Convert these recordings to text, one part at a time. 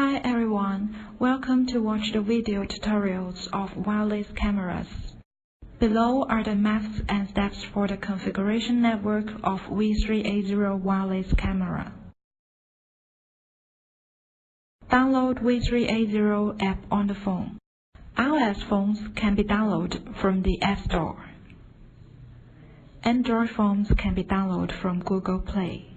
Hi everyone, welcome to watch the video tutorials of wireless cameras. Below are the methods and steps for the configuration network of V380 wireless camera. Download V380 app on the phone. iOS phones can be downloaded from the App Store. Android phones can be downloaded from Google Play.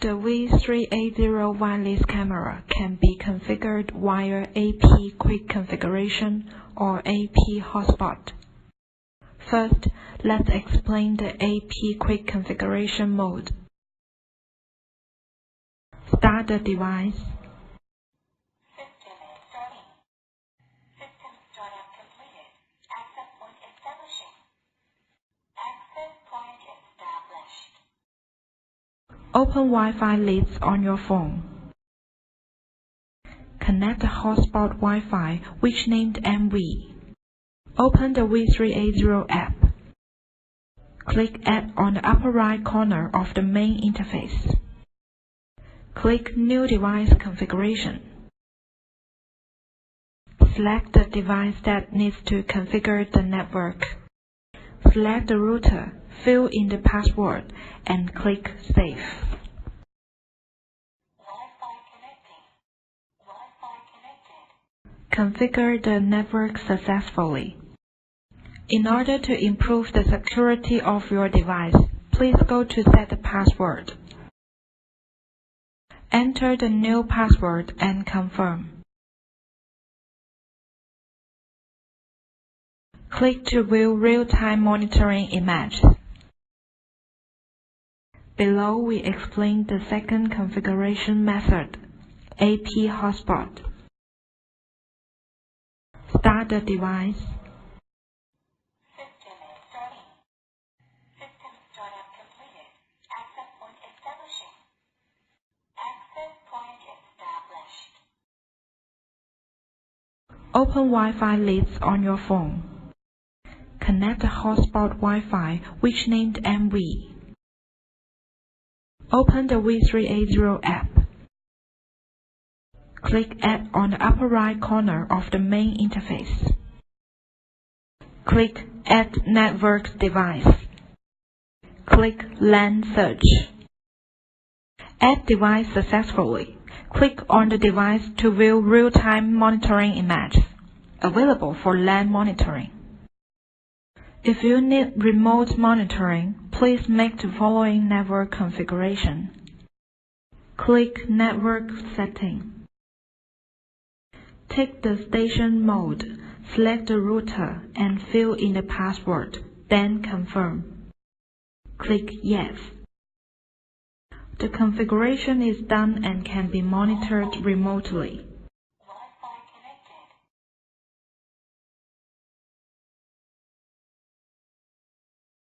The V380 wireless camera can be configured via AP Quick Configuration or AP Hotspot. First, let's explain the AP Quick Configuration mode. Start the device. System is starting. System startup completed. Access point establishing. Access point established. Open Wi-Fi leads on your phone. Connect the hotspot Wi-Fi, which named MV. Open the V380 app. Click Add on the upper right corner of the main interface. Click New Device Configuration. Select the device that needs to configure the network. Select the router, fill in the password, and click Save. Wi-Fi connecting. Wi-Fi connected. Configure the network successfully. In order to improve the security of your device, please go to Set the Password. Enter the new password and confirm. Click to view real-time monitoring image. Below we explain the second configuration method, AP Hotspot. Start the device. System is starting. System startup completed. Access point establishing. Access point established. Open Wi-Fi leads on your phone. Connect the hotspot Wi-Fi, which named MV. Open the V380 app. Click Add on the upper right corner of the main interface. Click Add Network Device. Click LAN Search. Add device successfully. Click on the device to view real-time monitoring images, available for LAN monitoring. If you need remote monitoring, please make the following network configuration. Click Network Setting. Take the station mode, select the router, and fill in the password, then confirm. Click Yes. The configuration is done and can be monitored remotely.